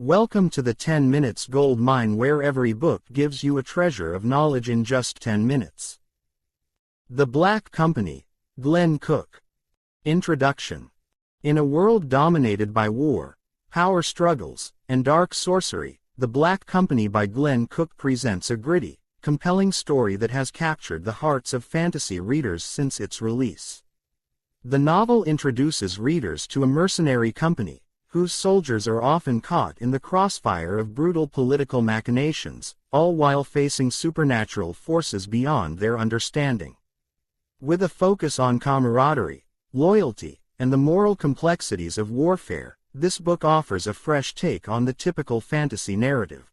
Welcome to the 10 Minutes Gold Mine, where every book gives you a treasure of knowledge in just 10 minutes. The Black Company, Glen Cook. Introduction. In a world dominated by war, power struggles, and dark sorcery, The Black Company by Glen Cook presents a gritty, compelling story that has captured the hearts of fantasy readers since its release. The novel introduces readers to a mercenary company, whose soldiers are often caught in the crossfire of brutal political machinations, all while facing supernatural forces beyond their understanding. With a focus on camaraderie, loyalty, and the moral complexities of warfare, this book offers a fresh take on the typical fantasy narrative.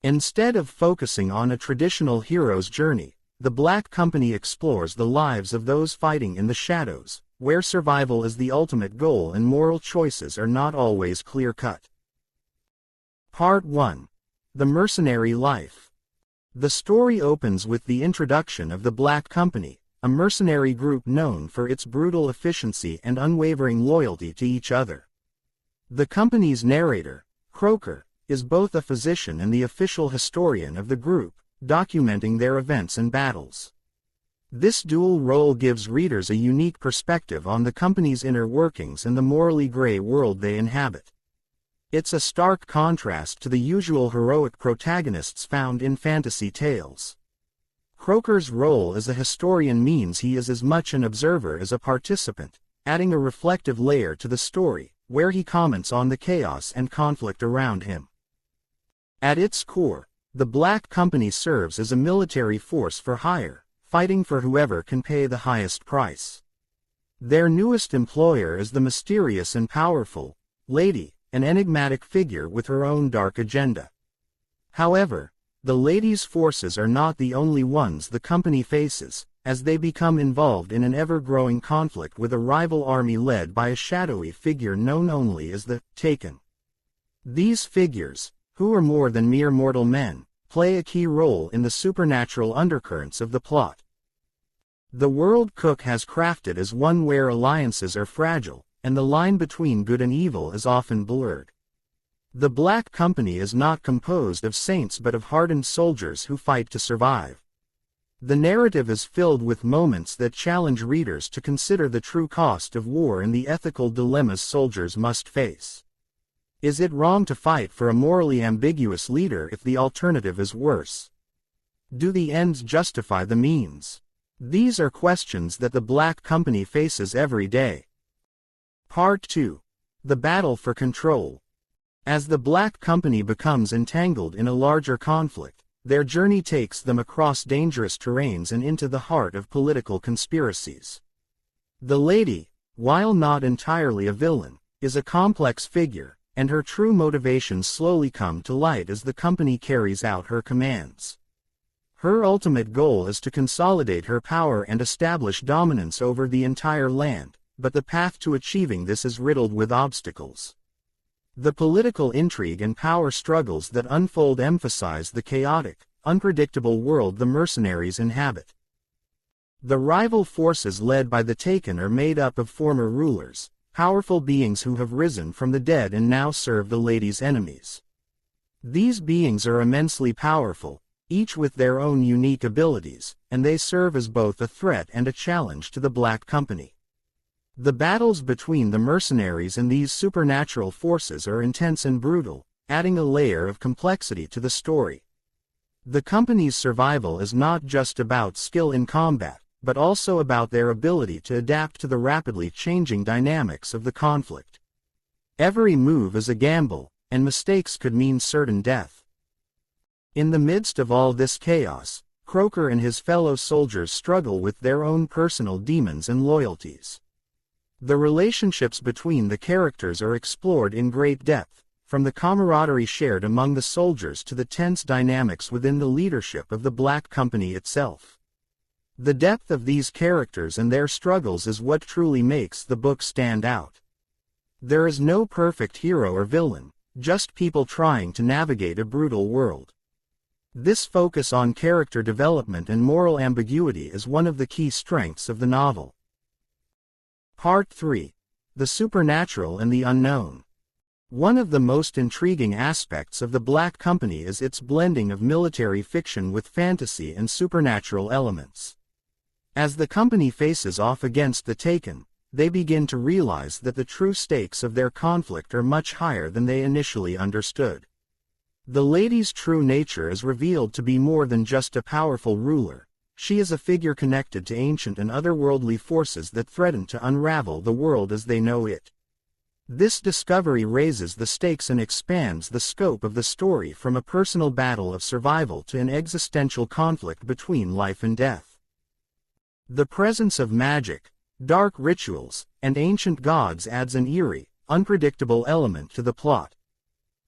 Instead of focusing on a traditional hero's journey, The Black Company explores the lives of those fighting in the shadows, where survival is the ultimate goal and moral choices are not always clear-cut. Part 1. The Mercenary Life. The story opens with the introduction of the Black Company, a mercenary group known for its brutal efficiency and unwavering loyalty to each other. The company's narrator, Croaker, is both a physician and the official historian of the group, documenting their events and battles. This dual role gives readers a unique perspective on the company's inner workings and the morally gray world they inhabit. It's a stark contrast to the usual heroic protagonists found in fantasy tales. Croaker's role as a historian means he is as much an observer as a participant, adding a reflective layer to the story, where he comments on the chaos and conflict around him. At its core, the Black Company serves as a military force for hire, fighting for whoever can pay the highest price. Their newest employer is the mysterious and powerful Lady, an enigmatic figure with her own dark agenda. However, the Lady's forces are not the only ones the company faces, as they become involved in an ever-growing conflict with a rival army led by a shadowy figure known only as the Taken. These figures, who are more than mere mortal men, play a key role in the supernatural undercurrents of the plot. The world Cook has crafted is one where alliances are fragile, and the line between good and evil is often blurred. The Black Company is not composed of saints but of hardened soldiers who fight to survive. The narrative is filled with moments that challenge readers to consider the true cost of war and the ethical dilemmas soldiers must face. Is it wrong to fight for a morally ambiguous leader if the alternative is worse? Do the ends justify the means? These are questions that the Black Company faces every day. Part 2. The Battle for Control. As the Black Company becomes entangled in a larger conflict, their journey takes them across dangerous terrains and into the heart of political conspiracies. The Lady, while not entirely a villain, is a complex figure, and her true motivations slowly come to light as the company carries out her commands. Her ultimate goal is to consolidate her power and establish dominance over the entire land, but the path to achieving this is riddled with obstacles. The political intrigue and power struggles that unfold emphasize the chaotic, unpredictable world the mercenaries inhabit. The rival forces led by the Taken are made up of former rulers, powerful beings who have risen from the dead and now serve the Lady's enemies. These beings are immensely powerful, each with their own unique abilities, and they serve as both a threat and a challenge to the Black Company. The battles between the mercenaries and these supernatural forces are intense and brutal, adding a layer of complexity to the story. The company's survival is not just about skill in combat, but also about their ability to adapt to the rapidly changing dynamics of the conflict. Every move is a gamble, and mistakes could mean certain death. In the midst of all this chaos, Croaker and his fellow soldiers struggle with their own personal demons and loyalties. The relationships between the characters are explored in great depth, from the camaraderie shared among the soldiers to the tense dynamics within the leadership of the Black Company itself. The depth of these characters and their struggles is what truly makes the book stand out. There is no perfect hero or villain, just people trying to navigate a brutal world. This focus on character development and moral ambiguity is one of the key strengths of the novel. Part 3. The Supernatural and the Unknown. One of the most intriguing aspects of The Black Company is its blending of military fiction with fantasy and supernatural elements. As the company faces off against the Taken, they begin to realize that the true stakes of their conflict are much higher than they initially understood. The lady's true nature is revealed to be more than just a powerful ruler. She is a figure connected to ancient and otherworldly forces that threaten to unravel the world as they know it. This discovery raises the stakes and expands the scope of the story from a personal battle of survival to an existential conflict between life and death. The presence of magic, dark rituals, and ancient gods adds an eerie, unpredictable element to the plot.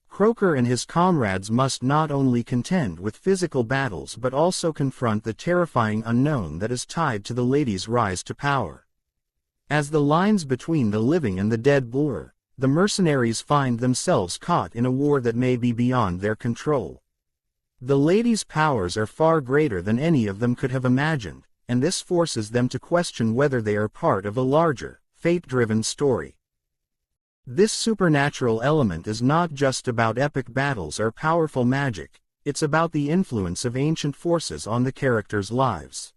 Croaker and his comrades must not only contend with physical battles but also confront the terrifying unknown that is tied to the lady's rise to power. As the lines between the living and the dead blur, the mercenaries find themselves caught in a war that may be beyond their control. The lady's powers are far greater than any of them could have imagined, and this forces them to question whether they are part of a larger, fate-driven story. This supernatural element is not just about epic battles or powerful magic, it's about the influence of ancient forces on the characters' lives.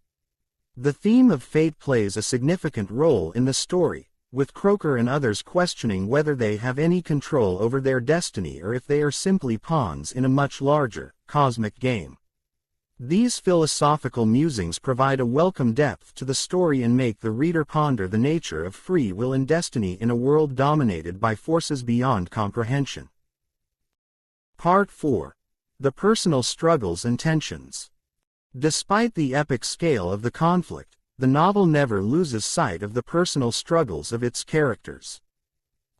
The theme of fate plays a significant role in the story, with Croaker and others questioning whether they have any control over their destiny or if they are simply pawns in a much larger, cosmic game. These philosophical musings provide a welcome depth to the story and make the reader ponder the nature of free will and destiny in a world dominated by forces beyond comprehension. Part 4. The personal struggles and tensions. Despite the epic scale of the conflict, the novel never loses sight of the personal struggles of its characters.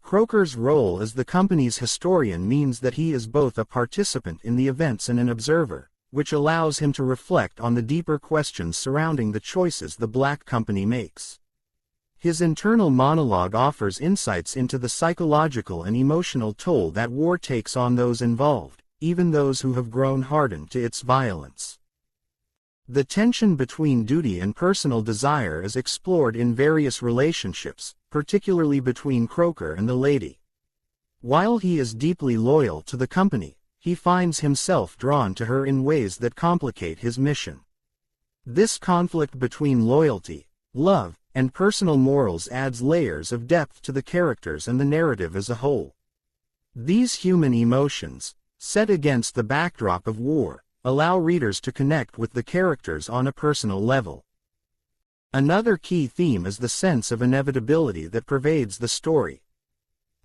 Croaker's role as the company's historian means that he is both a participant in the events and an observer, which allows him to reflect on the deeper questions surrounding the choices the Black Company makes. His internal monologue offers insights into the psychological and emotional toll that war takes on those involved, even those who have grown hardened to its violence. The tension between duty and personal desire is explored in various relationships, particularly between Croaker and the lady. While he is deeply loyal to the company, he finds himself drawn to her in ways that complicate his mission. This conflict between loyalty, love, and personal morals adds layers of depth to the characters and the narrative as a whole. These human emotions, set against the backdrop of war, allow readers to connect with the characters on a personal level. Another key theme is the sense of inevitability that pervades the story.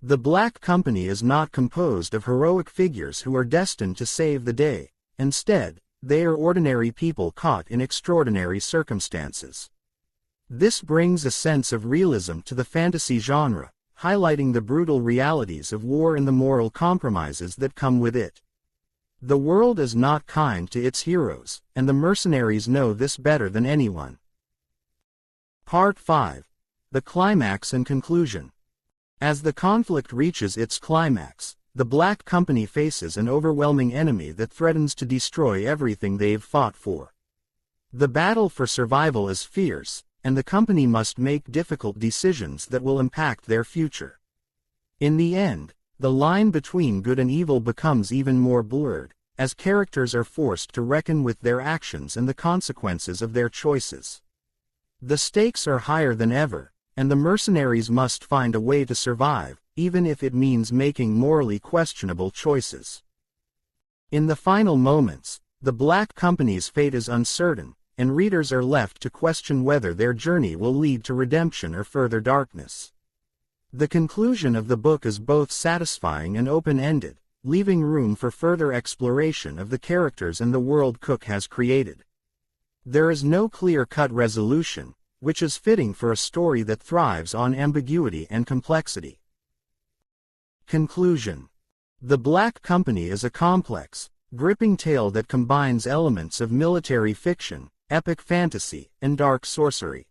The Black Company is not composed of heroic figures who are destined to save the day. Instead, they are ordinary people caught in extraordinary circumstances. This brings a sense of realism to the fantasy genre, highlighting the brutal realities of war and the moral compromises that come with it. The world is not kind to its heroes, and the mercenaries know this better than anyone. Part 5. The Climax and Conclusion. As the conflict reaches its climax, the Black Company faces an overwhelming enemy that threatens to destroy everything they've fought for. The battle for survival is fierce, and the company must make difficult decisions that will impact their future. In the end, the line between good and evil becomes even more blurred, as characters are forced to reckon with their actions and the consequences of their choices. The stakes are higher than ever, and the mercenaries must find a way to survive, even if it means making morally questionable choices. In the final moments, the Black Company's fate is uncertain, and readers are left to question whether their journey will lead to redemption or further darkness. The conclusion of the book is both satisfying and open-ended, leaving room for further exploration of the characters and the world Cook has created. There is no clear-cut resolution, which is fitting for a story that thrives on ambiguity and complexity. Conclusion. The Black Company is a complex, gripping tale that combines elements of military fiction, epic fantasy, and dark sorcery.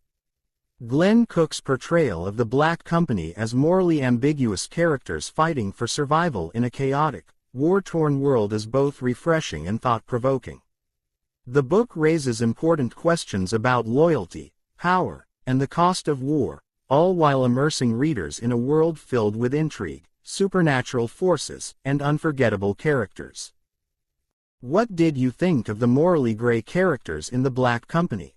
Glen Cook's portrayal of the Black Company as morally ambiguous characters fighting for survival in a chaotic, war-torn world is both refreshing and thought-provoking. The book raises important questions about loyalty, power, and the cost of war, all while immersing readers in a world filled with intrigue, supernatural forces, and unforgettable characters. What did you think of the morally gray characters in the Black Company?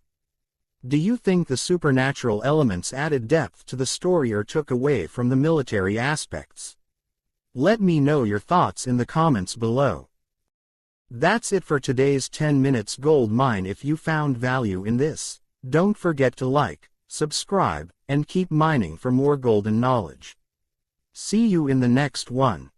Do you think the supernatural elements added depth to the story or took away from the military aspects? Let me know your thoughts in the comments below. That's it for today's 10 Minutes Gold Mine. If you found value in this, don't forget to like, subscribe, and keep mining for more golden knowledge. See you in the next one.